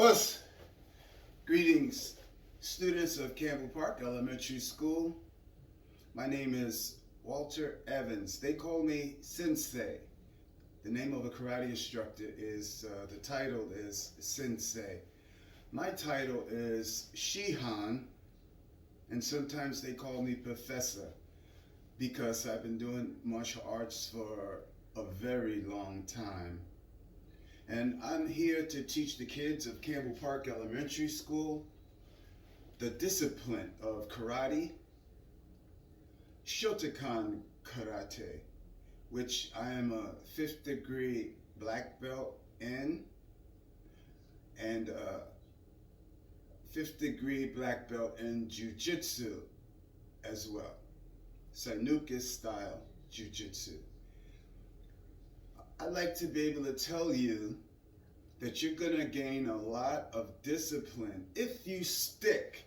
Us, greetings, students of Campbell Park Elementary School. My name is Walter Evans. They call me Sensei. The name of a karate instructor is, the title is Sensei. My title is Shihan, and sometimes they call me Professor because I've been doing martial arts for a very long time. And I'm here to teach the kids of Campbell Park Elementary School the discipline of karate, Shotokan Karate, which I am a 5th degree black belt in, and a 5th degree black belt in Jiu-Jitsu as well, Sanuka style Jiu-Jitsu. I'd like to be able to tell you that you're going to gain a lot of discipline if you stick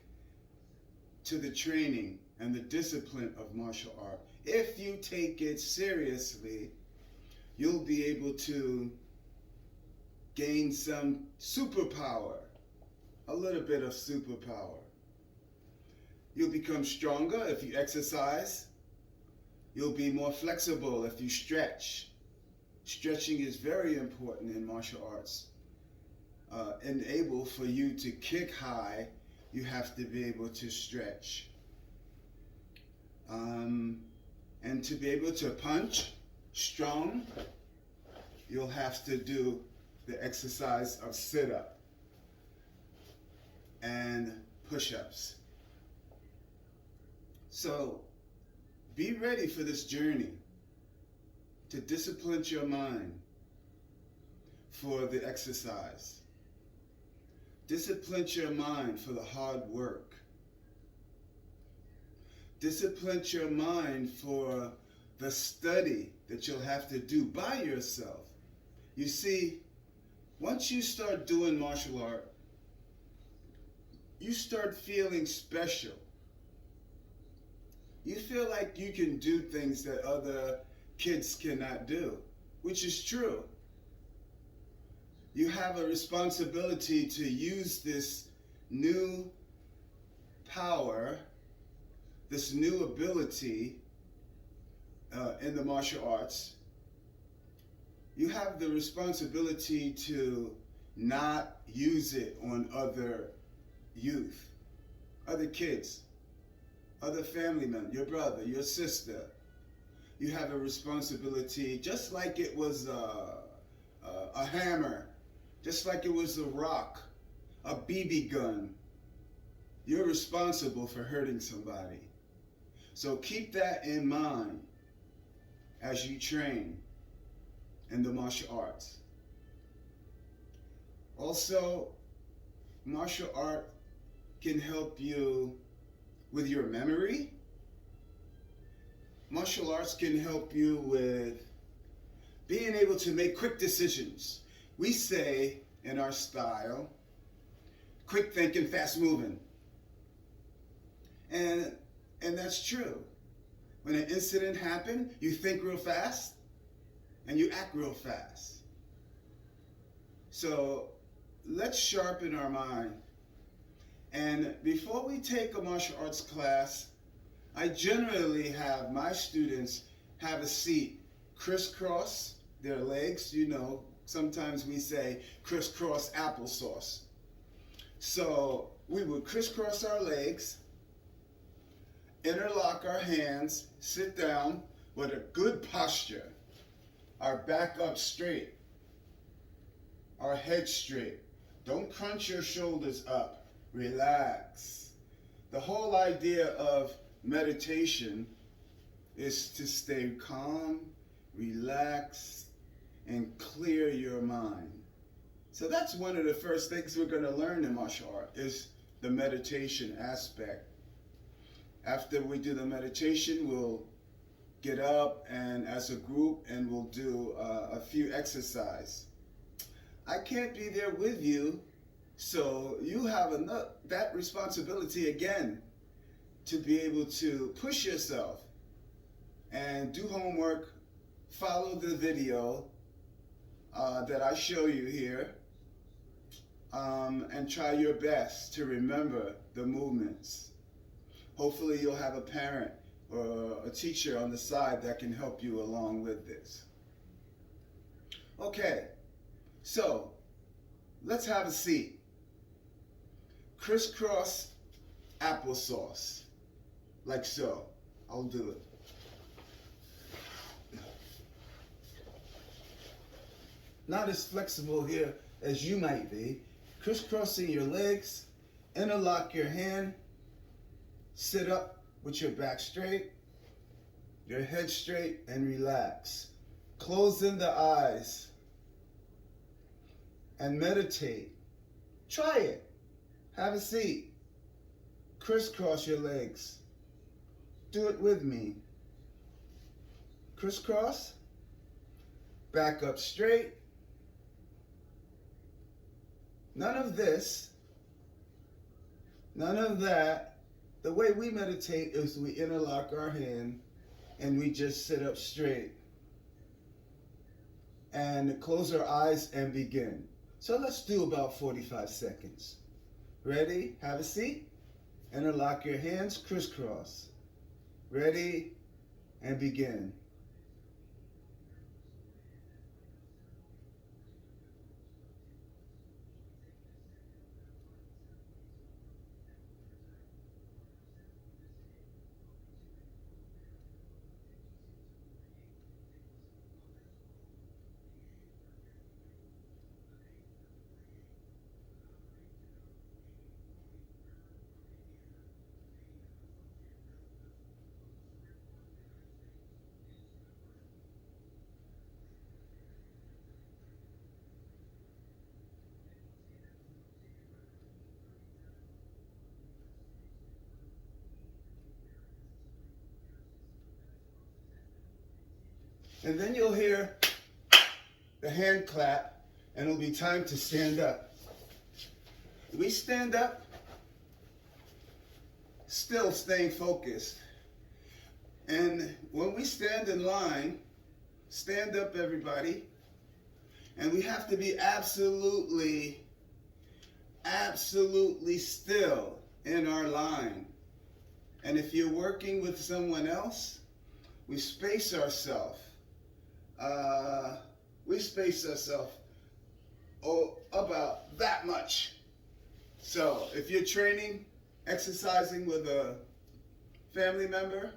to the training and the discipline of martial art. If you take it seriously, you'll be able to gain some superpower, a little bit of superpower. You'll become stronger if you exercise. You'll be more flexible if you stretch. Stretching is very important in martial arts. Enable for you to kick high, you have to be able to stretch. And to be able to punch strong, you'll have to do the exercise of sit-up and push-ups. So be ready for this journey to discipline your mind for the exercise. Discipline your mind for the hard work. Discipline your mind for the study that you'll have to do by yourself. You see, once you start doing martial art, you start feeling special. You feel like you can do things that other kids cannot do, which is true. You have a responsibility to use this new power, this new ability in the martial arts. You have the responsibility to not use it on other youth, other kids, other family members, your brother, your sister. You have a responsibility, just like it was a hammer, just like it was a rock, a BB gun. You're responsible for hurting somebody. So keep that in mind as you train in the martial arts. Also, martial art can help you with your memory. Martial arts can help you with being able to make quick decisions. We say in our style, quick thinking, fast moving. And that's true. When an incident happens, you think real fast and you act real fast. So let's sharpen our mind. And before we take a martial arts class, I generally have my students have a seat crisscross their legs. You know, sometimes we say crisscross applesauce. So we would crisscross our legs, interlock our hands, sit down with a good posture, our back up straight, our head straight. Don't crunch your shoulders up, relax. The whole idea of meditation is to stay calm, relaxed, and clear your mind. So that's one of the first things we're going to learn in martial art is the meditation aspect. After we do the meditation, we'll get up and as a group and we'll do a few exercises. I can't be there with you, so you have that responsibility again to be able to push yourself and do homework, follow the video that I show you here, and try your best to remember the movements. Hopefully you'll have a parent or a teacher on the side that can help you along with this. Okay, so let's have a seat. Crisscross applesauce, like so. I'll do it. Not as flexible here as you might be. Crisscrossing your legs, interlock your hand, sit up with your back straight, your head straight, and relax. Closing the eyes and meditate. Try it. Have a seat. Crisscross your legs. Do it with me. Crisscross. Back up straight. None of this. None of that. The way we meditate is we interlock our hand and we just sit up straight. And close our eyes and begin. So let's do about 45 seconds. Ready? Have a seat. Interlock your hands, crisscross. Ready? And begin. And then you'll hear the hand clap, and it'll be time to stand up. We stand up, still staying focused. And when we stand in line, stand up everybody, and we have to be absolutely still in our line. And if you're working with someone else, we space ourselves. About that much. So if you're training, exercising with a family member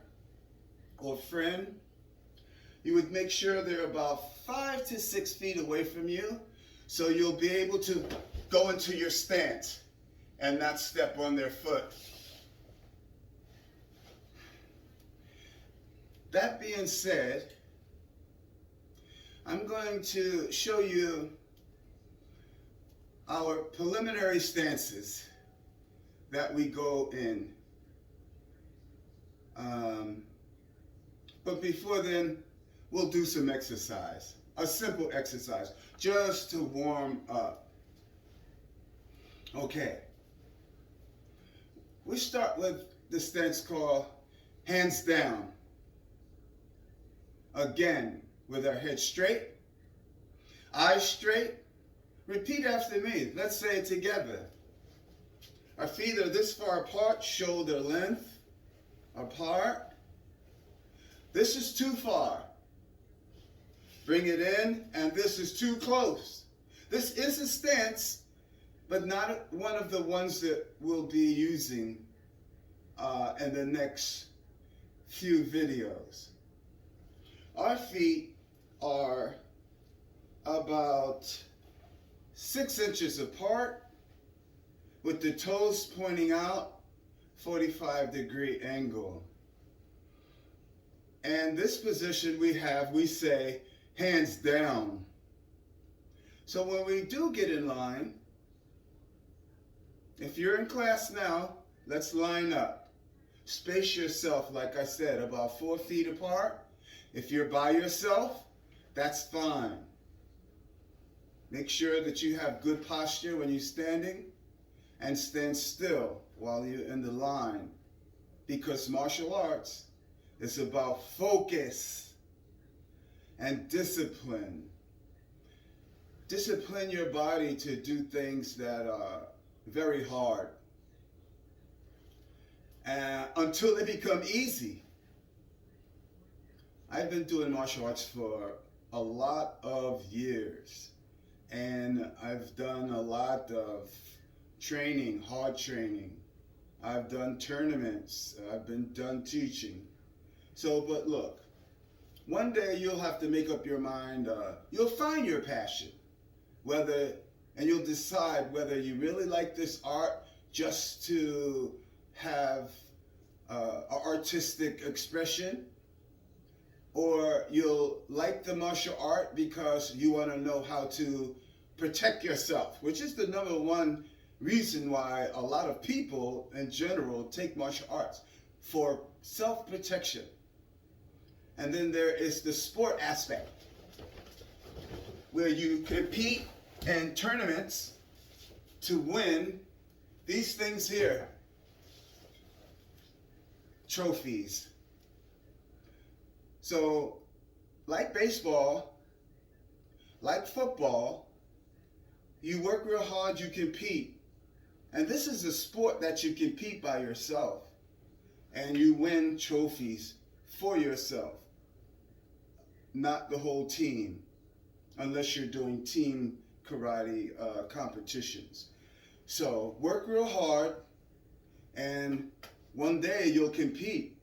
or friend, you would make sure they're about 5 to 6 feet away from you, so you'll be able to go into your stance and not step on their foot. That being said, I'm going to show you our preliminary stances that we go in. But before then, we'll do some exercise, a simple exercise, just to warm up. Okay. We start with the stance called hands down. Again, with our head straight, eyes straight. Repeat after me. Let's say it together. Our feet are this far apart, shoulder length apart. This is too far. Bring it in, and this is too close. This is a stance, but not one of the ones that we'll be using in the next few videos. Our feet are about 6 inches apart, with the toes pointing out, 45-degree angle. And this position we say hands down. So when we do get in line, if you're in class now, let's line up. Space yourself, like I said, about 4 feet apart. If you're by yourself, that's fine. Make sure that you have good posture when you're standing, and stand still while you're in the line, because martial arts is about focus and discipline. discipline your body to do things that are very hard until they become easy. I've been doing martial arts for a lot of years, and I've done a lot of training, hard training. I've done tournaments. I've been done teaching. So, but look, one day you'll have to make up your mind. You'll find your passion, and you'll decide whether you really like this art just to have an artistic expression, or you'll like the martial art because you want to know how to protect yourself, which is the number one reason why a lot of people in general take martial arts, for self-protection. And then there is the sport aspect, where you compete in tournaments to win these things here, trophies. So, like baseball, like football, you work real hard, you compete. And this is a sport that you compete by yourself, and you win trophies for yourself, not the whole team, unless you're doing team karate competitions. So work real hard, and one day you'll compete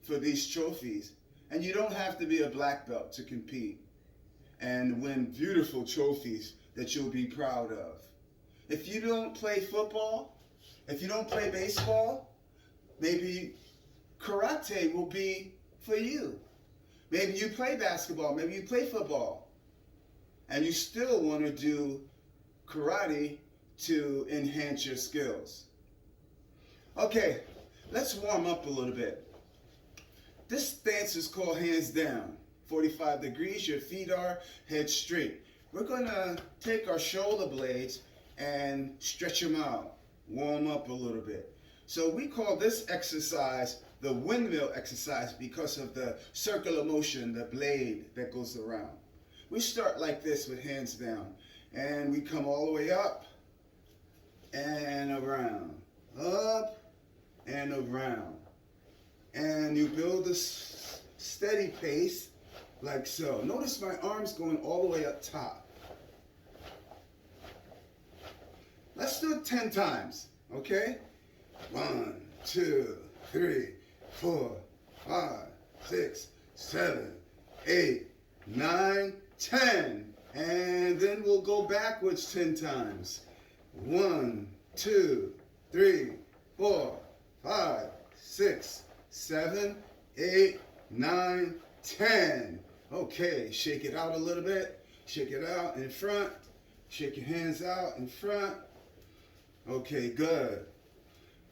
for these trophies. And you don't have to be a black belt to compete and win beautiful trophies that you'll be proud of. If you don't play football, if you don't play baseball, maybe karate will be for you. Maybe you play basketball, maybe you play football, and you still want to do karate to enhance your skills. Okay, let's warm up a little bit. This stance is called hands down. 45 degrees, your feet are head straight. We're going to take our shoulder blades and stretch them out, warm up a little bit. So we call this exercise the windmill exercise because of the circular motion, the blade that goes around. We start like this with hands down, and we come all the way up and around, up and around. And you build this steady pace like so. Notice my arms going all the way up top. Let's do it 10 times, okay? 1, 2, 3, 4, 5, 6, 7, 8, 9, 10. And then we'll go backwards 10 times. 1, 2, 3, 4, 5, 6, 7, 8, 9, 10. Okay, shake it out a little bit. Shake it out in front. Shake your hands out in front. Okay, good.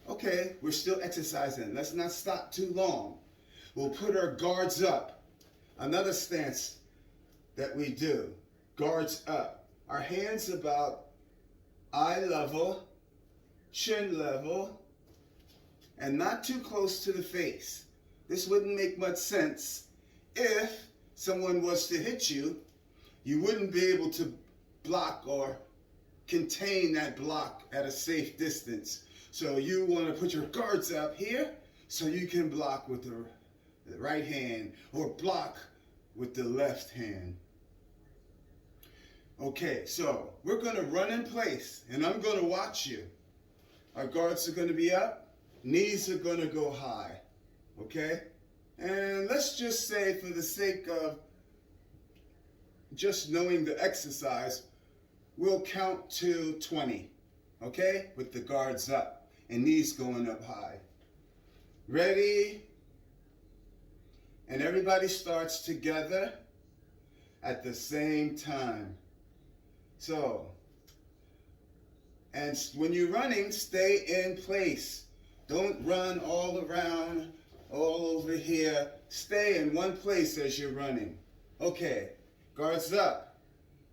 Okay, we're still exercising. Let's not stop too long. We'll put our guards up. Another stance that we do, guards up. Our hands about eye level, chin level, and not too close to the face. This wouldn't make much sense. If someone was to hit you, you wouldn't be able to block or contain that block at a safe distance. So you want to put your guards up here so you can block with the right hand or block with the left hand. Okay, so we're going to run in place, and I'm going to watch you. Our guards are going to be up, knees are going to go high, okay? And let's just say, for the sake of just knowing the exercise, we'll count to 20, okay? With the guards up and knees going up high. Ready? And everybody starts together at the same time. So, and when you're running, stay in place. Don't run all around, all over here. Stay in one place as you're running. Okay, guards up.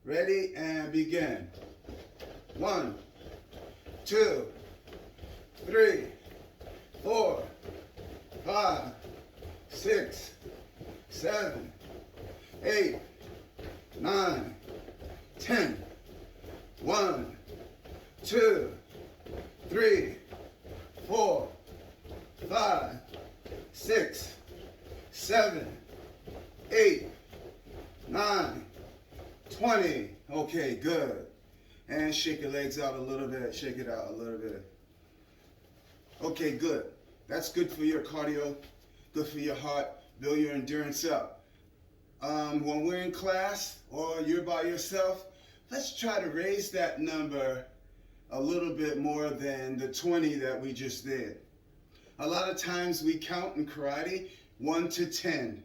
Ready and begin. 1, 2, 3, 4, 5, 6, 7, 8, 9, 10. 10. 1, 2, 3, 4, 5, 6, 7, 8, 9, 20. Okay, good. And shake your legs out a little bit. Shake it out a little bit. Okay, good. That's good for your cardio, good for your heart, build your endurance up. When we're in class or you're by yourself, let's try to raise that number a little bit more than the 20 that we just did. A lot of times we count in karate 1 to 10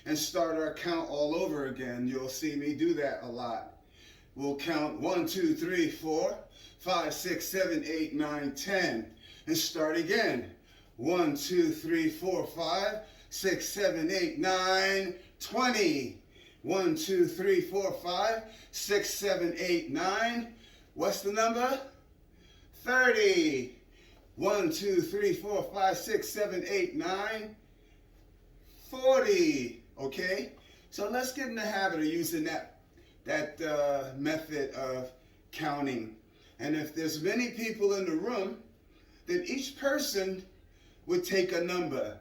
and start our count all over again. You'll see me do that a lot. We'll count 1, 2, 3, 4, 5, 6, 7, 8, 9, 10 and start again. 1, 2, 3, 4, 5, 6, 7, 8, 9, 20. 1, 2, 3, 4, 5, 6, 7, 8, 9. What's the number? 30. 1, 2, 3, 4, 5, 6, 7, 8, 9. 40. Okay? So let's get in the habit of using that method of counting. And if there's many people in the room, then each person would take a number.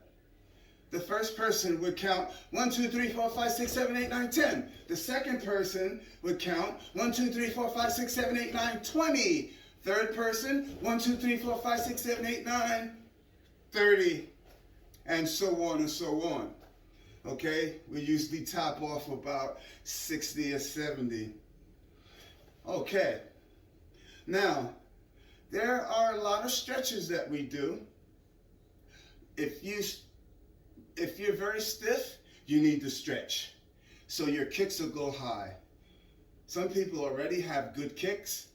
The first person would count 1, 2, 3, 4, 5, 6, 7, 8, 9, 10. The second person would count 1, 2, 3, 4, 5, 6, 7, 8, 9, 20. Third person, 1, 2, 3, 4, 5, 6, 7, 8, 9, 30. And so on and so on. Okay? We usually top off about 60 or 70. Okay. Now, there are a lot of stretches that we do. If you're very stiff, you need to stretch. So your kicks will go high. Some people already have good kicks,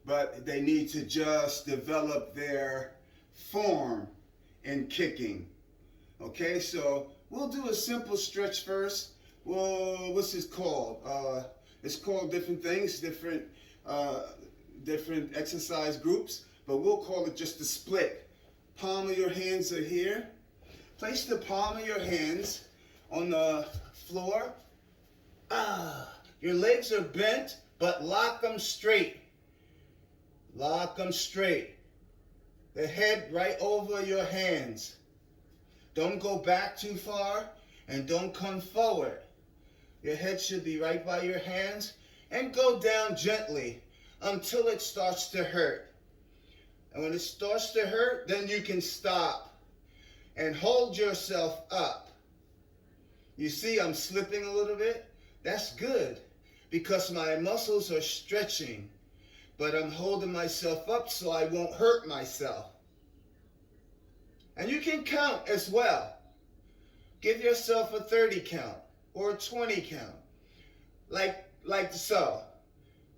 but they need to just develop their form in kicking. Okay, so we'll do a simple stretch first. Well, what's this called? It's called different things, different exercise groups, but we'll call it just a split. Palm of your hands are here. Place the palm of your hands on the floor. Your legs are bent, but lock them straight. Lock them straight. The head right over your hands. Don't go back too far and don't come forward. Your head should be right by your hands and go down gently until it starts to hurt. And when it starts to hurt, then you can stop and hold yourself up. You see, I'm slipping a little bit. That's good because my muscles are stretching, but I'm holding myself up so I won't hurt myself. And you can count as well. Give yourself a 30 count or a 20 count, like so.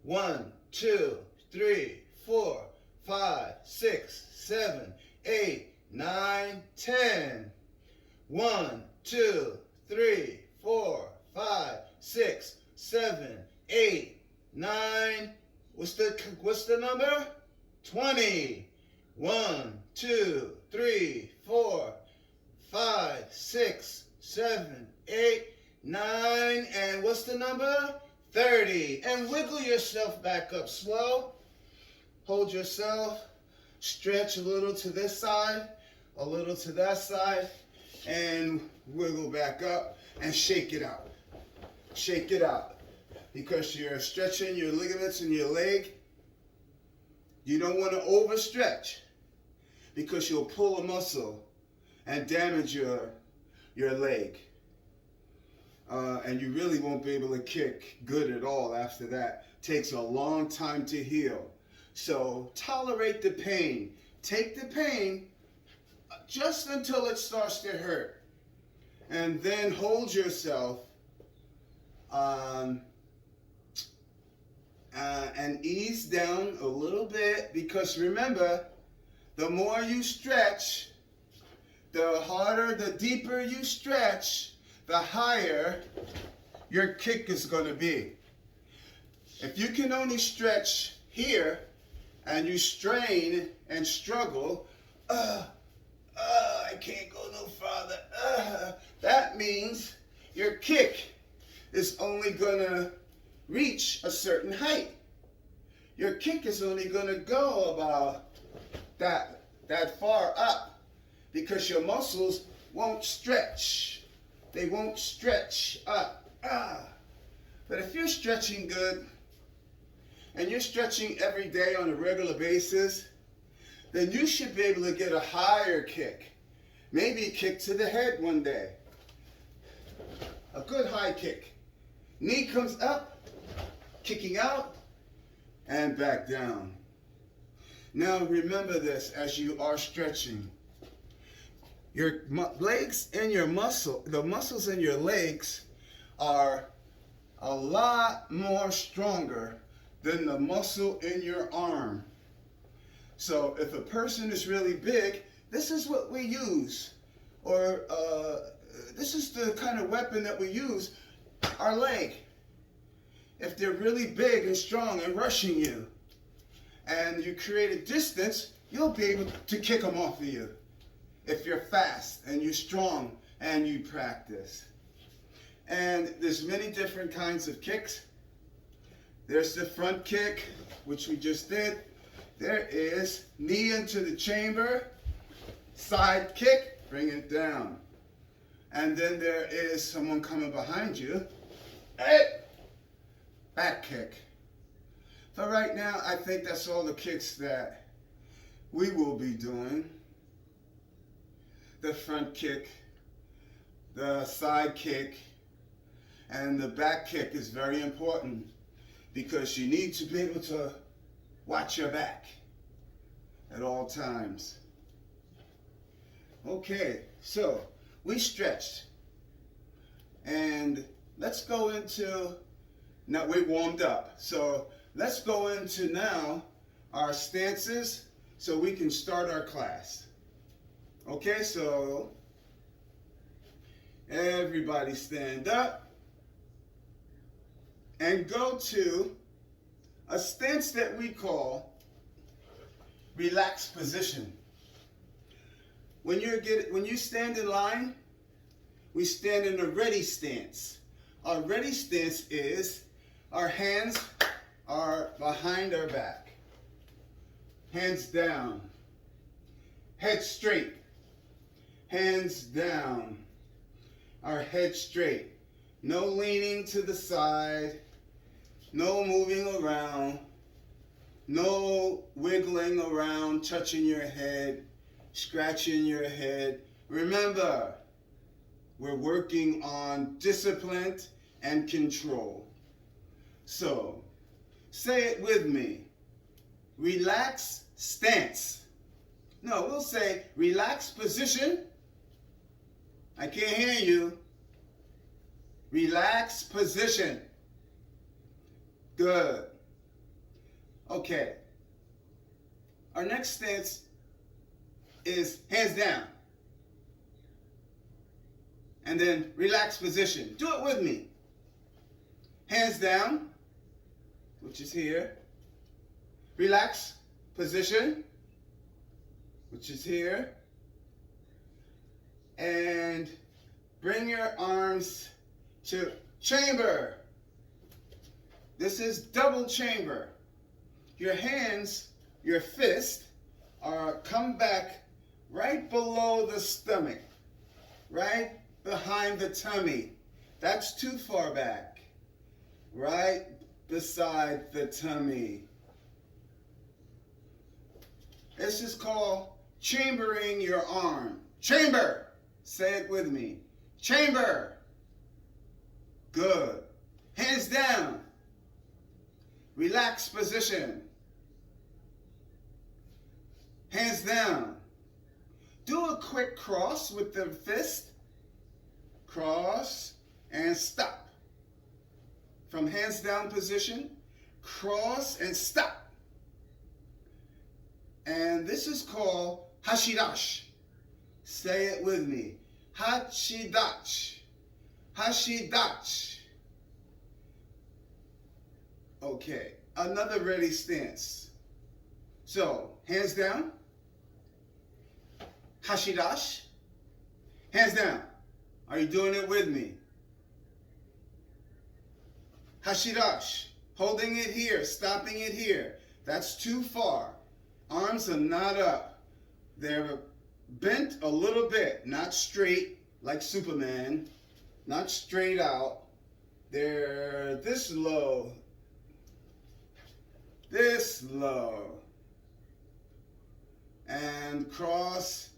1, 2, 3, 4, 5, 6, 7, 8, 9, 10. 1, 2, 3, 4, 5, 6, 7, 8, 9. What's the number? 20. 1, 2, 3, 4, 5, 6, 7, 8, 9. And what's the number? 30. And wiggle yourself back up slow. Hold yourself. Stretch a little to this side, a little to that side, and wiggle back up and shake it out. Shake it out. Because you're stretching your ligaments in your leg. You don't want to overstretch because you'll pull a muscle and damage your leg. And you really won't be able to kick good at all after that. Takes a long time to heal. So tolerate the pain. Take the pain just until it starts to hurt. And then hold yourself and ease down a little bit, because remember, the more you stretch, the harder, the deeper you stretch, the higher your kick is going to be. If you can only stretch here and you strain and struggle, I can't go no farther, that means your kick is only going to reach a certain height. Your kick is only going to go about that far up because your muscles won't stretch. They won't stretch up. But if you're stretching good and you're stretching every day on a regular basis, then you should be able to get a higher kick. Maybe a kick to the head one day. A good high kick. Knee comes up, kicking out, and back down. Now remember this as you are stretching. Your legs and your the muscles in your legs are a lot more stronger than the muscle in your arm. So if a person is really big, this is what we use. Or this is the kind of weapon that we use, our leg. If they're really big and strong and rushing you, and you create a distance, you'll be able to kick them off of you. If you're fast and you're strong and you practice. And there's many different kinds of kicks. There's the front kick, which we just did. There is knee into the chamber, side kick, bring it down. And then there is someone coming behind you, back kick. For right now, I think that's all the kicks that we will be doing. The front kick, the side kick, and the back kick is very important because you need to be able to watch your back at all times. Okay, so we stretched. And let's go into, now we warmed up. So let's go into now our stances so we can start our class. Okay, so everybody stand up and go to a stance that we call relaxed position. When you stand in line, we stand in a ready stance. Our ready stance is our hands are behind our back. Hands down. Head straight. Hands down. Our head straight. No leaning to the side. No moving around. No wiggling around, touching your head, scratching your head. Remember, we're working on discipline and control. So, say it with me. Relax stance. No, we'll say relax position. I can't hear you. Relax position. Good. Okay. Our next stance is hands down. And then relax position. Do it with me. Hands down, which is here. Relax position, which is here. And bring your arms to chamber. This is double chamber. Your hands, your fist, come back right below the stomach, right behind the tummy. That's too far back. Right beside the tummy. This is called chambering your arm. Chamber. Say it with me. Chamber. Good. Hands down. Relax position. Hands down. Do a quick cross with the fist. Cross and stop. From hands down position, cross and stop. And this is called Hashidash. Say it with me. Hashidash. Hashidash. Okay, another ready stance. So, hands down. Hashidash. Hands down. Are you doing it with me? Hashirash. Holding it here, stopping it here. That's too far. Arms are not up. They're bent a little bit, not straight like Superman, not straight out. They're this low, and cross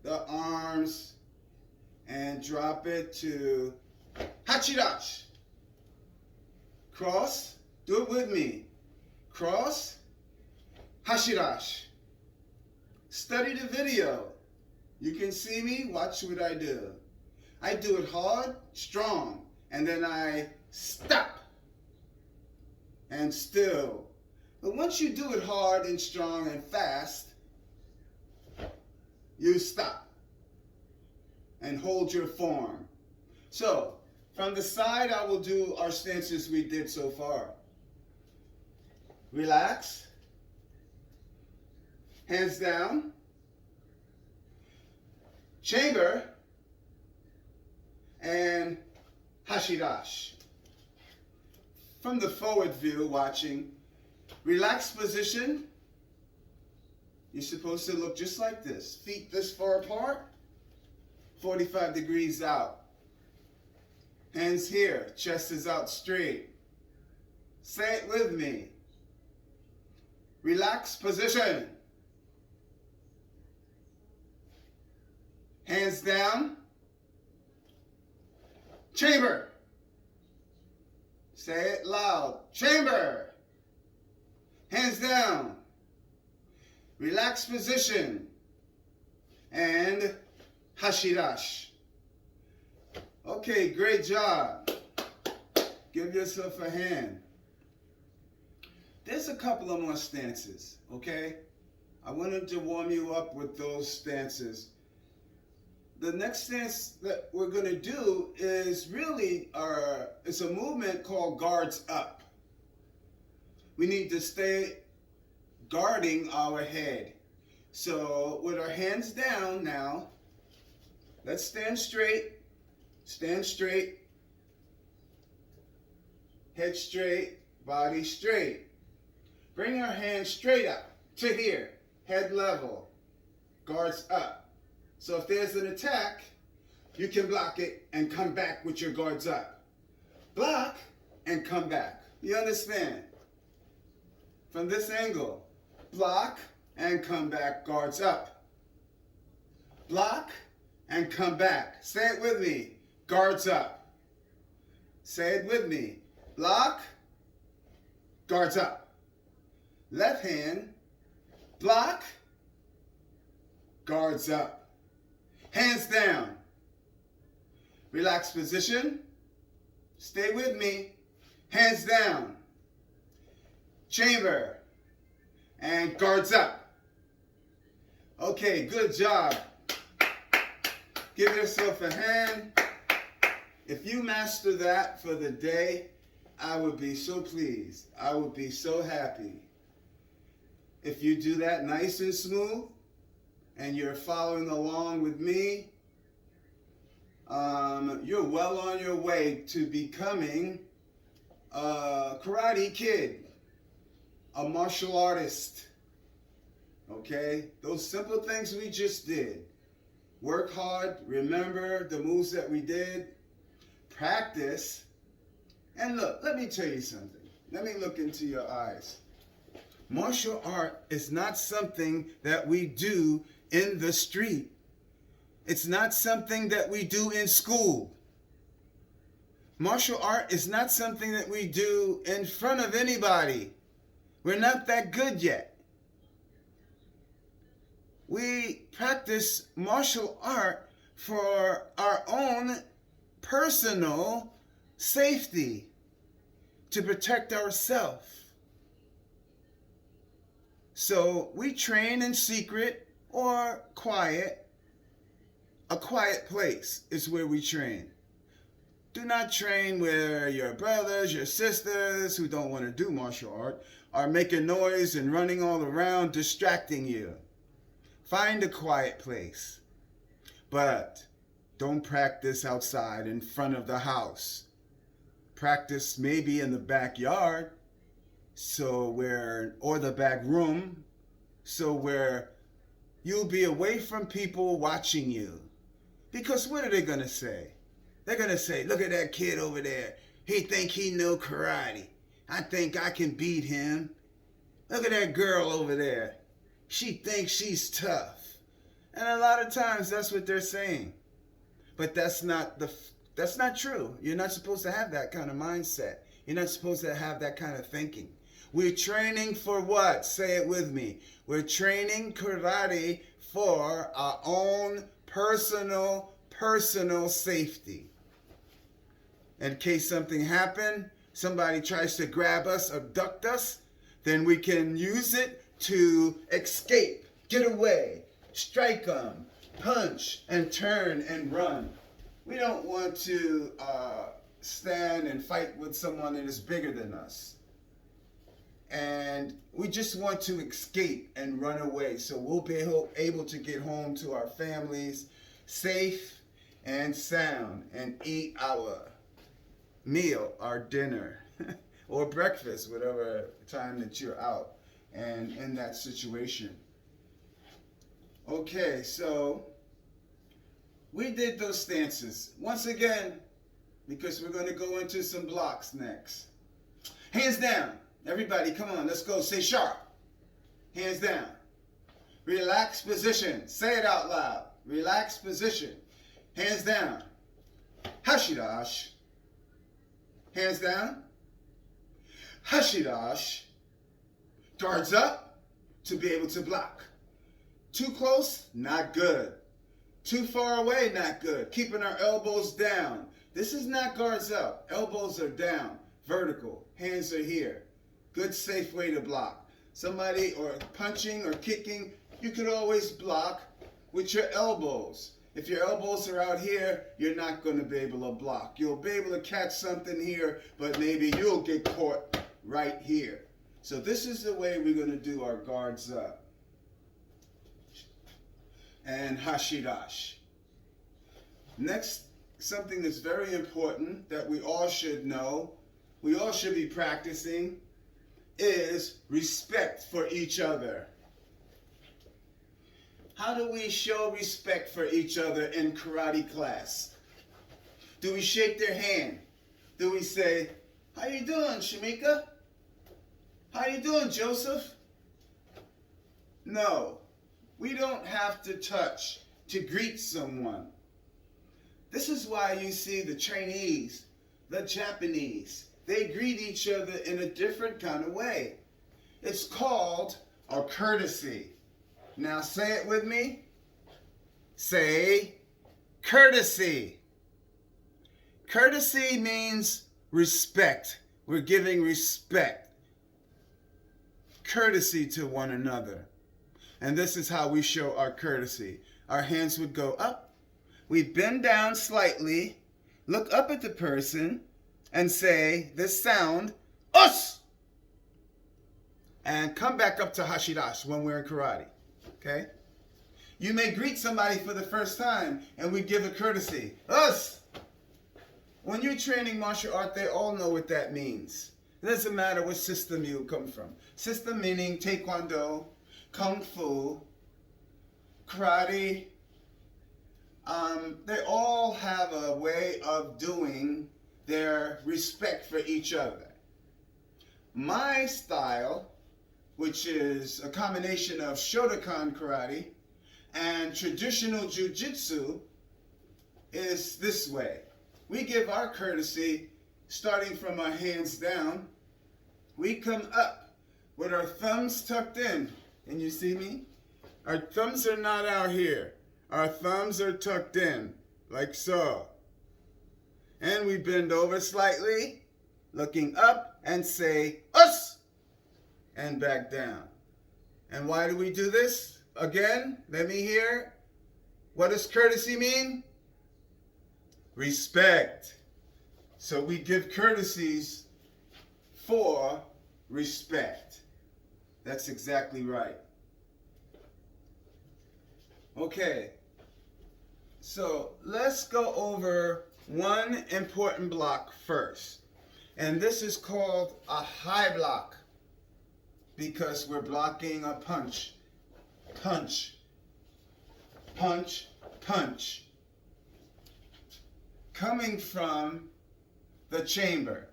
the arms and drop it to Hachirash. Cross, do it with me. Cross, Hashirash. Study the video. You can see me, watch what I do. I do it hard, strong, and then I stop and still. But once you do it hard and strong and fast, you stop and hold your form. So, from the side, I will do our stances we did so far. Relax. Hands down. Chamber. And Hashirash. From the forward view, watching, relaxed position. You're supposed to look just like this. Feet this far apart, 45 degrees out. Hands here, chest is out straight. Say it with me. Relaxed position. Hands down. Chamber. Say it loud. Chamber. Hands down. Relaxed position. And Hashirash. Okay, great job. Give yourself a hand. There's a couple of more stances, okay? I wanted to warm you up with those stances. The next stance that we're going to do is really it's a movement called guards up. We need to stay guarding our head. So with our hands down now, let's stand straight. Stand straight. Head straight, body straight. Bring our hands straight up to here. Head level. Guards up. So if there's an attack, you can block it and come back with your guards up. Block and come back. You understand? From this angle, block and come back, guards up. Block and come back. Say it with me. Guards up. Say it with me. Block, guards up. Left hand, block, guards up. Hands down. Relaxed position. Stay with me. Hands down. Chamber. And guards up. Okay, good job. Give yourself a hand. If you master that for the day, I would be so pleased. I would be so happy. If you do that nice and smooth, and you're following along with me, you're well on your way to becoming a karate kid, a martial artist. Okay? Those simple things we just did. Work hard, remember the moves that we did, practice, and look, let me tell you something. Let me look into your eyes. Martial art is not something that we do in the street. It's not something that we do in school. Martial art is not something that we do in front of anybody. We're not that good yet. We practice martial art for our own personal safety, to protect ourselves. So we train in secret or quiet. A quiet place is where we train. Do not train where your brothers, your sisters who don't want to do martial art are making noise and running all around distracting you. Find a quiet place. But don't practice outside in front of the house. practice maybe in the backyard, or the back room, so where you'll be away from people watching you. Because what are they gonna say? They're gonna say, look at that kid over there. He think he know karate. I think I can beat him. Look at that girl over there. She thinks she's tough. And a lot of times that's what they're saying. But that's not true. You're not supposed to have that kind of mindset. You're not supposed to have that kind of thinking. We're training for what? Say it with me. We're training karate for our own personal safety. In case something happened, somebody tries to grab us, abduct us, then we can use it to escape, get away, strike them, punch, and turn and run. We don't want to stand and fight with someone that is bigger than us. And we just want to escape and run away so we'll be able to get home to our families safe and sound and eat our meal, our dinner, or breakfast, whatever time that you're out and in that situation. Okay, so we did those stances. Once again, because we're going to go into some blocks next. Hands down. Everybody, come on, let's go. Say sharp. Hands down. Relaxed position. Say it out loud. Relaxed position. Hands down. Hashidash. Hands down. Hashidash. Guards up to be able to block. Too close, not good. Too far away, not good. Keeping our elbows down. This is not guards up. Elbows are down, vertical. Hands are here. Good, safe way to block. Somebody or punching or kicking, you could always block with your elbows. If your elbows are out here, you're not going to be able to block. You'll be able to catch something here, but maybe you'll get caught right here. So this is the way we're going to do our guards up. And Hashidash. Next, something that's very important that we all should know, we all should be practicing, is respect for each other. How do we show respect for each other in karate class? Do we shake their hand? Do we say, how you doing, Shamika? How you doing, Joseph? No, we don't have to touch to greet someone. This is why you see the Chinese, the Japanese, they greet each other in a different kind of way. It's called a courtesy. Now say it with me. Say courtesy. Courtesy means respect. We're giving respect, courtesy to one another. And this is how we show our courtesy. Our hands would go up. We bend down slightly, look up at the person, and say this sound, us! And come back up to Hashidash when we're in karate. Okay? You may greet somebody for the first time, and we give a courtesy, us! When you're training martial art, they all know what that means. It doesn't matter what system you come from. System meaning Taekwondo, Kung Fu, karate. They all have a way of doing their respect for each other. My style, which is a combination of Shotokan karate and traditional jiu-jitsu, is this way. We give our courtesy starting from our hands down. We come up with our thumbs tucked in. Can you see me? Our thumbs are not out here. Our thumbs are tucked in, like so. And we bend over slightly, looking up, and say, us! And back down. And why do we do this? Again, let me hear. What does courtesy mean? Respect. So we give courtesies for respect. That's exactly right. Okay. So let's go over one important block first. And this is called a high block because we're blocking a punch. Punch, punch, punch. Coming from the chamber.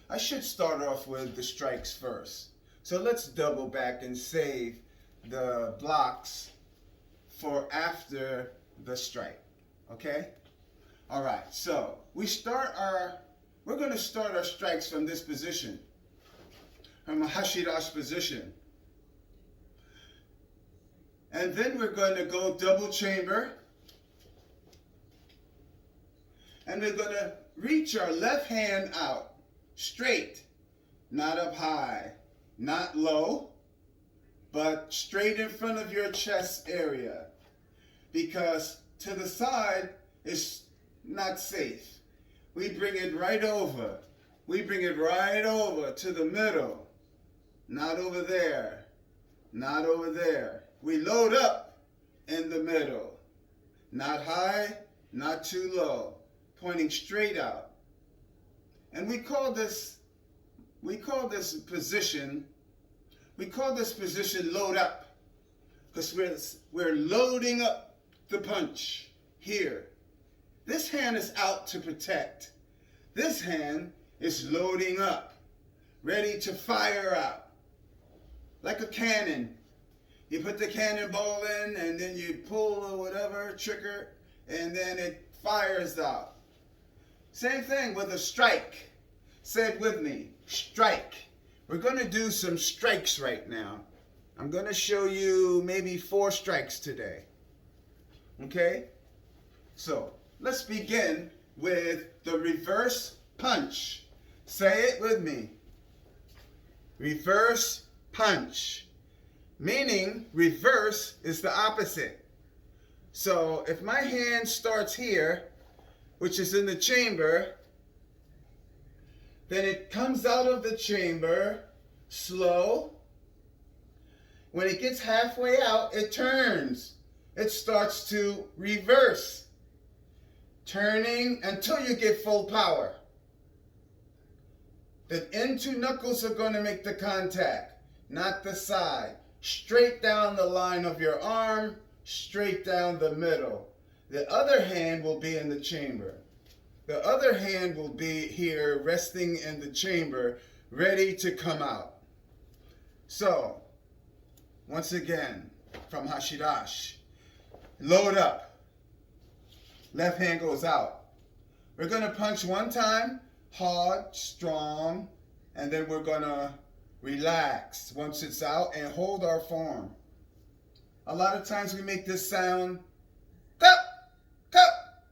I should start off with the strikes first. So let's double back and save the blocks for after the strike. Okay? All right, so we're going to start our strikes from this position, from a Hashirashi position. And then we're going to go double chamber. And we're going to reach our left hand out, straight, not up high, not low, but straight in front of your chest area. Because to the side is not safe. We bring it right over. We bring it right over to the middle. Not over there. Not over there. We load up in the middle. Not high, not too low. Pointing straight out. And we call this position load up. Because we're loading up the punch here. This hand is out to protect. This hand is loading up, ready to fire out. Like a cannon. You put the cannonball in and then you pull or whatever, trigger, and then it fires out. Same thing with a strike. Say it with me, strike. We're going to do some strikes right now. I'm going to show you maybe 4 strikes today. Okay? So, let's begin with the reverse punch. Say it with me. Reverse punch. Meaning, reverse is the opposite. So, if my hand starts here, which is in the chamber, then it comes out of the chamber slow. When it gets halfway out, it turns. It starts to reverse. Turning until you get full power. The end 2 knuckles are going to make the contact, not the side. Straight down the line of your arm, straight down the middle. The other hand will be in the chamber. The other hand will be here resting in the chamber, ready to come out. So, once again, from Hashirashi, load up. Left hand goes out. We're going to punch 1 time, hard, strong, and then we're going to relax once it's out and hold our form. A lot of times we make this sound, cup, cup.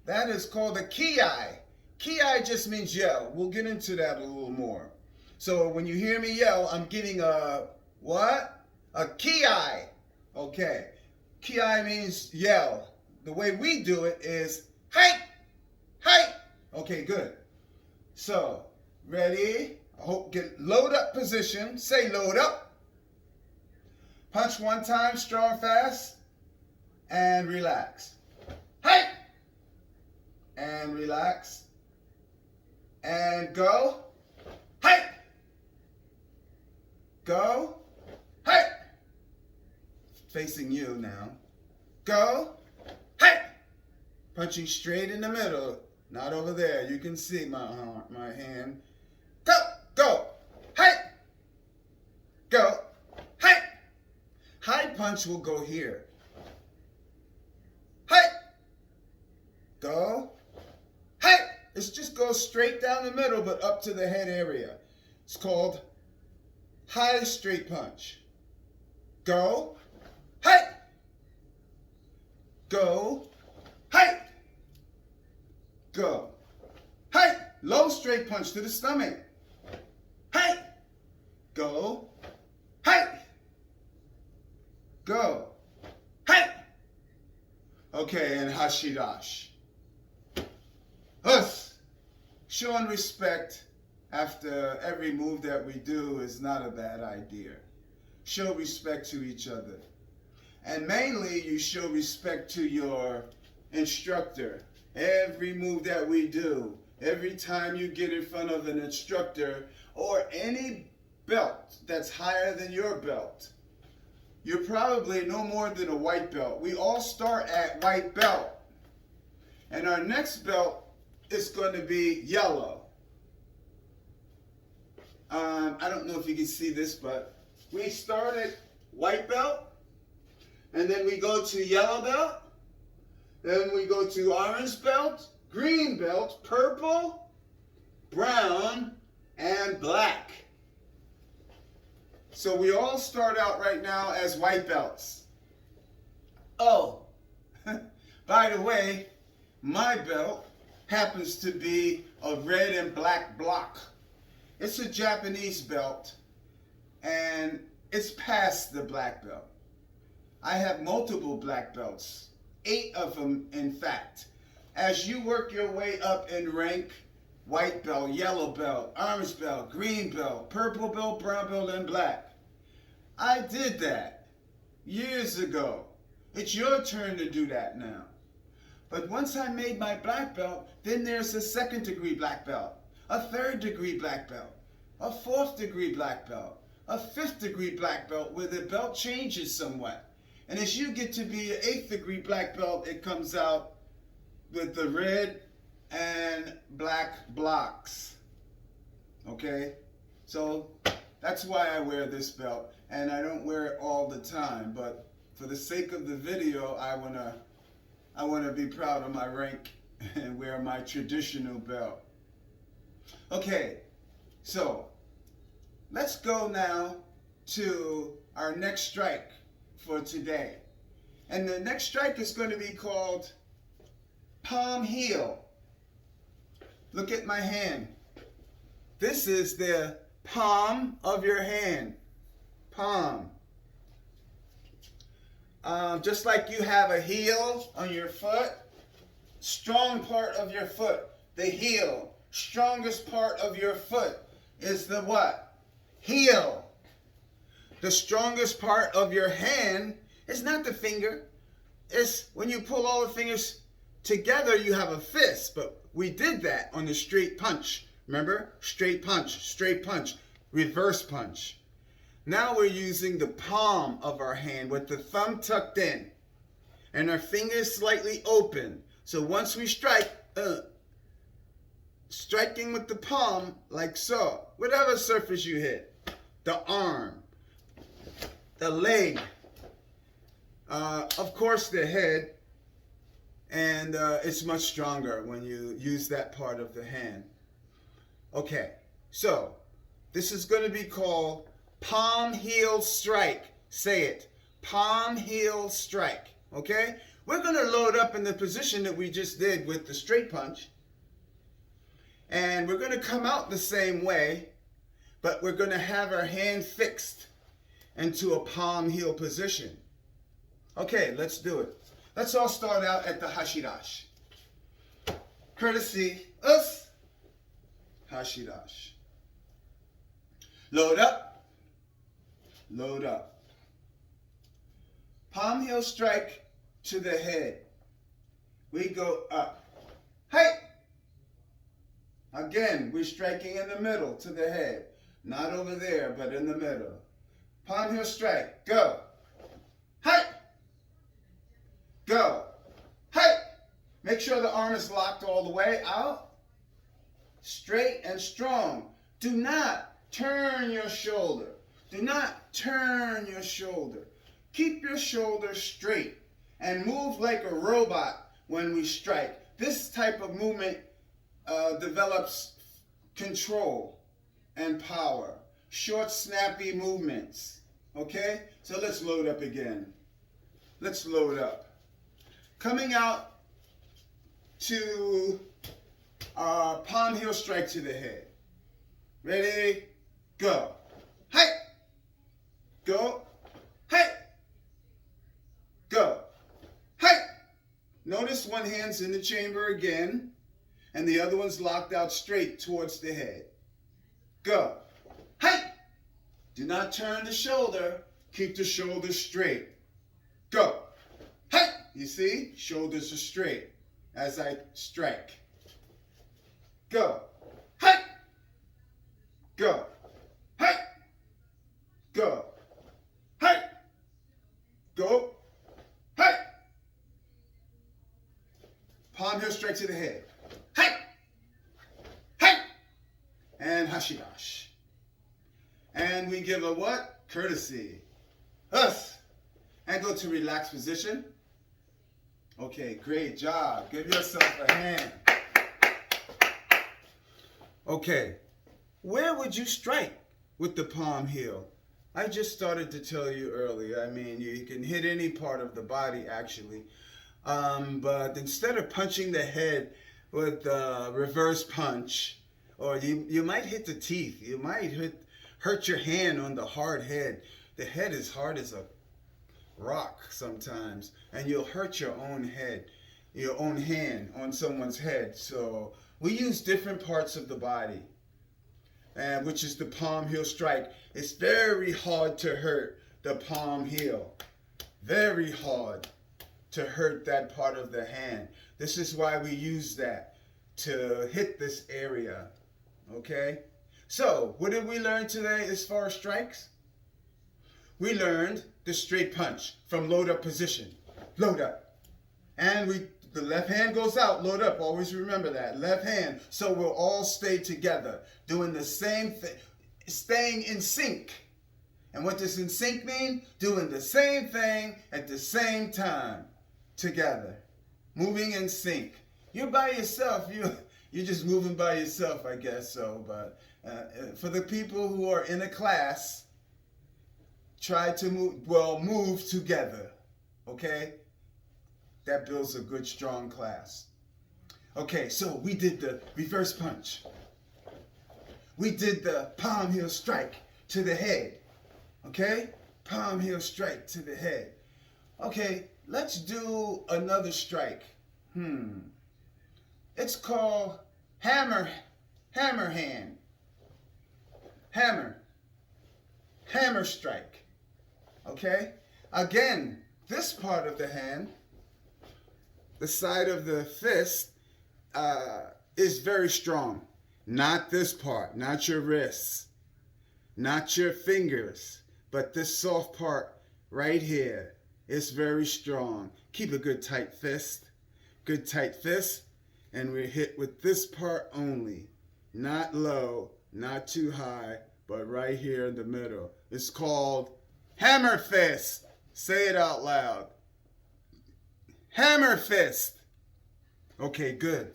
That is called a ki-ai. Ki-ai just means yell. We'll get into that a little more. So when you hear me yell, I'm giving a what? A ki-ai. Okay. Ki-ai means yell. The way we do it is hey, hey. Okay, good. So, ready? I hope get load up position. Say load up. Punch 1 time, strong, fast, and relax. Hey! And relax. And go. Hey! Go. Hey! Facing you now. Go. Hey! Punching straight in the middle. Not over there. You can see my hand. Go. Go. Hey! Go. Hey! High punch will go here. Hey! Go. Hey! It just goes straight down the middle, but up to the head area. It's called high straight punch. Go. Hey! Go. Hey! Go. Hey! Low straight punch to the stomach. Hey! Go. Hey! Go. Hey! Okay, and Hashirashi. Us. Showing respect after every move that we do is not a bad idea. Show respect to each other. And mainly, you show respect to your instructor. Every move that we do, every time you get in front of an instructor or any belt that's higher than your belt. You're probably no more than a white belt. We all start at white belt. And our next belt is going to be yellow. I don't know if you can see this, but we start at white belt, and then we go to yellow belt, then we go to orange belt, green belt, purple, brown, and black. So we all start out right now as white belts. Oh, by the way, my belt happens to be a red and black block. It's a Japanese belt, and it's past the black belt. I have multiple black belts, 8 of them in fact. As you work your way up in rank, white belt, yellow belt, orange belt, green belt, purple belt, brown belt, and black. I did that years ago. It's your turn to do that now. But once I made my black belt, then there's a 2nd degree black belt, a 3rd degree black belt, a 4th degree black belt, a 5th degree black belt where the belt changes somewhat. And as you get to be an 8th degree black belt, it comes out with the red and black blocks. Okay? So that's why I wear this belt. And I don't wear it all the time, but for the sake of the video, I wanna be proud of my rank and wear my traditional belt. Okay, so let's go now to our next strike for today. And the next strike is going to be called palm heel. Look at my hand. This is the palm of your hand. Palm. Just like you have a heel on your foot, strong part of your foot, the heel, strongest part of your foot is the what? Heel. The strongest part of your hand is not the finger. It's when you pull all the fingers together, you have a fist. But we did that on the straight punch. Remember? Straight punch, reverse punch. Now we're using the palm of our hand with the thumb tucked in and our fingers slightly open. So once we strike, striking with the palm like so, whatever surface you hit, the arm, the leg, of course the head, and it's much stronger when you use that part of the hand. Okay, so this is going to be called palm heel strike. Say it. Palm heel strike. Okay? We're going to load up in the position that we just did with the straight punch. And we're going to come out the same way, but we're going to have our hand fixed into a palm heel position. Okay, let's do it. Let's all start out at the hashirashi. Courtesy us. Hashirashi. Load up. Load up. Palm heel strike to the head. We go up. Hey! Again, we're striking in the middle to the head. Not over there, but in the middle. Palm heel strike. Go. Hey! Go. Hey! Make sure the arm is locked all the way out. Straight and strong. Do not turn your shoulder. Do not turn your shoulder. Keep your shoulder straight and move like a robot when we strike. This type of movement develops control and power. Short, snappy movements. Okay? So let's load up again. Let's load up. Coming out to our palm heel strike to the head. Ready? Go. Hey! Go. Hey! Go. Hey! Notice one hand's in the chamber again, and the other one's locked out straight towards the head. Go. Hey! Do not turn the shoulder. Keep the shoulder straight. Go. Hey! You see? Shoulders are straight as I strike. go. Hey! Go. Hey! Go. Hey! Go. Hey! Palm heel straight to the head. Hey! Hey! And Hashidash. And we give a what? Courtesy. Us. And go to relaxed position. Okay, great job. Give yourself a hand. Okay, where would you strike with the palm heel? I just started to tell you earlier. I mean, you can hit any part of the body actually. But instead of punching the head with a reverse punch, or you might hit the teeth. You might hurt your hand on the hard head. The head is hard as a rock sometimes, and you'll hurt your own head, your own hand on someone's head. So we use different parts of the body, and which is the palm heel strike. It's very hard to hurt the palm heel. Very hard to hurt that part of the hand. This is why we use that to hit this area. Okay? So, what did we learn today as far as strikes? We learned the straight punch from load up position. Load up. And the left hand goes out, load up. Always remember that. Left hand. So we'll all stay together, doing the same thing, staying in sync. And what does in sync mean? Doing the same thing at the same time together. Moving in sync. You're by yourself. You're just moving by yourself, I guess so. But for the people who are in a class, try to move together, okay? That builds a good, strong class. Okay, so we did the reverse punch. We did the palm heel strike to the head, okay? Palm heel strike to the head. Okay, let's do another strike. It's called hammer hand. Hammer strike. Okay? Again, this part of the hand, the side of the fist, is very strong. Not this part, not your wrists, not your fingers, but this soft part right here is very strong. Keep a good tight fist. Good tight fist. And we're hit with this part only. Not low, not too high, but right here in the middle. It's called hammer fist. Say it out loud. Hammer fist. Okay, good.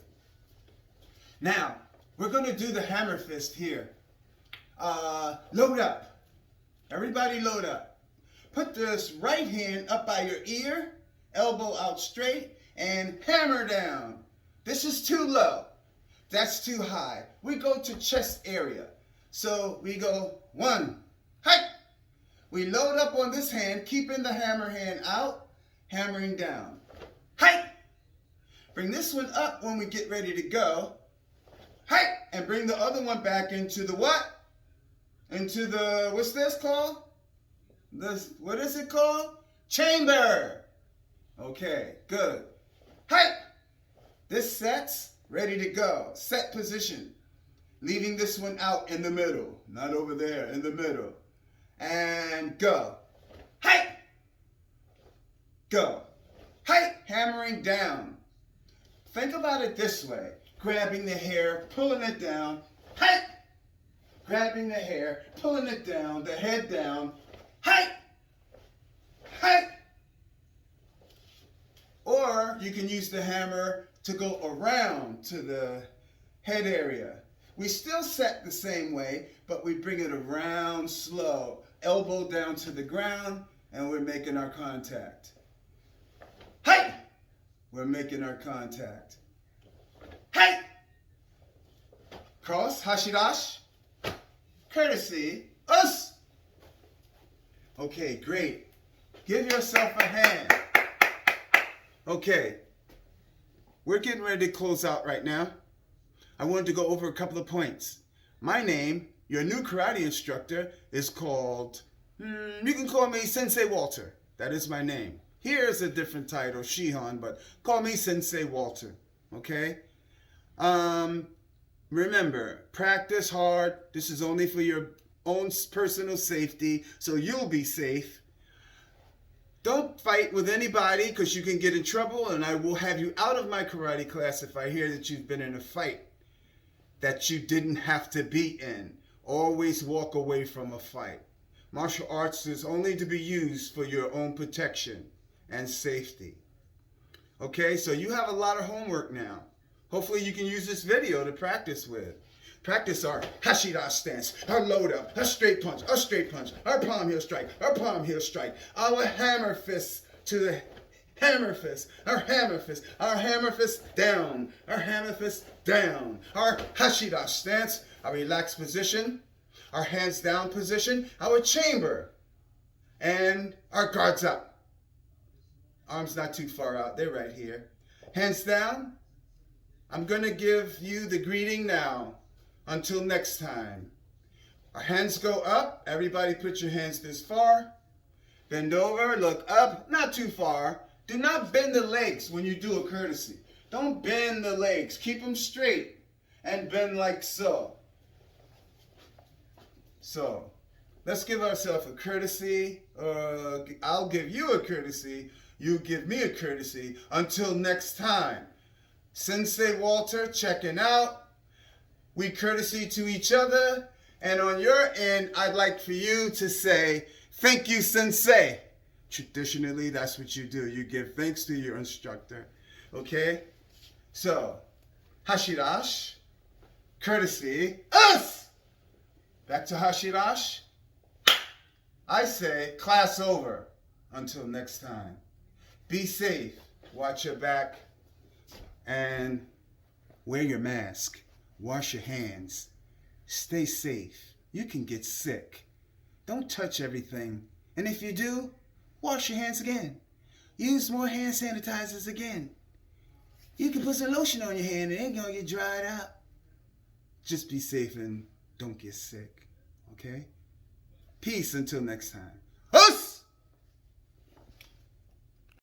Now, we're going to do the hammer fist here. Load up. Everybody load up. Put this right hand up by your ear, elbow out straight, and hammer down. This is too low. That's too high. We go to chest area. So we go 1, hike. We load up on this hand, keeping the hammer hand out, hammering down. Hike. Bring this one up when we get ready to go. Hike. And bring the other one back into the what? Into the, what's this called? What is it called? Chamber. Okay, good. Hike. This sets, ready to go. Set position. Leaving this one out in the middle. Not over there, in the middle. And go. Hike. Go. Hike. Hammering down. Think about it this way. Grabbing the hair, pulling it down. Hike. Grabbing the hair, pulling it down, the head down. Hike. Hike. Or you can use the hammer to go around to the head area. We still set the same way, but we bring it around slow. Elbow down to the ground, and we're making our contact. Hey! We're making our contact. Hey! Cross, Hashidash. Courtesy, us. Okay, great. Give yourself a hand. Okay. We're getting ready to close out right now. I wanted to go over a couple of points. My name, your new karate instructor, is called, you can call me Sensei Walter. That is my name. Here's a different title, Shihan, but call me Sensei Walter, okay? remember, practice hard. This is only for your own personal safety, so you'll be safe. Don't fight with anybody because you can get in trouble, and I will have you out of my karate class if I hear that you've been in a fight that you didn't have to be in. Always walk away from a fight. Martial arts is only to be used for your own protection and safety. Okay, so you have a lot of homework now. Hopefully you can use this video to practice with. Practice our Hashira stance, our load up, our straight punch, our palm heel strike, our hammer fist to the hammer fist, our hammer fist down, our Hashira stance, our relaxed position, our hands down position, our chamber, and our guards up. Arms not too far out, they're right here. Hands down. I'm going to give you the greeting now. Until next time. Our hands go up. Everybody put your hands this far. Bend over, look up, not too far. Do not bend the legs when you do a courtesy. Don't bend the legs. Keep them straight and bend like so. So, let's give ourselves a courtesy. I'll give you a courtesy. You give me a courtesy. Until next time. Sensei Walter checking out. We courtesy to each other. And on your end, I'd like for you to say, thank you, Sensei. Traditionally, that's what you do. You give thanks to your instructor. Okay? So, Hashirash, courtesy, us! Back to Hashirash. I say, class over. Until next time. Be safe. Watch your back. And wear your mask. Wash your hands. Stay safe. You can get sick. Don't touch everything. And if you do, wash your hands again. Use more hand sanitizers again. You can put some lotion on your hand and it ain't gonna get dried out. Just be safe and don't get sick. Okay? Peace until next time. Us!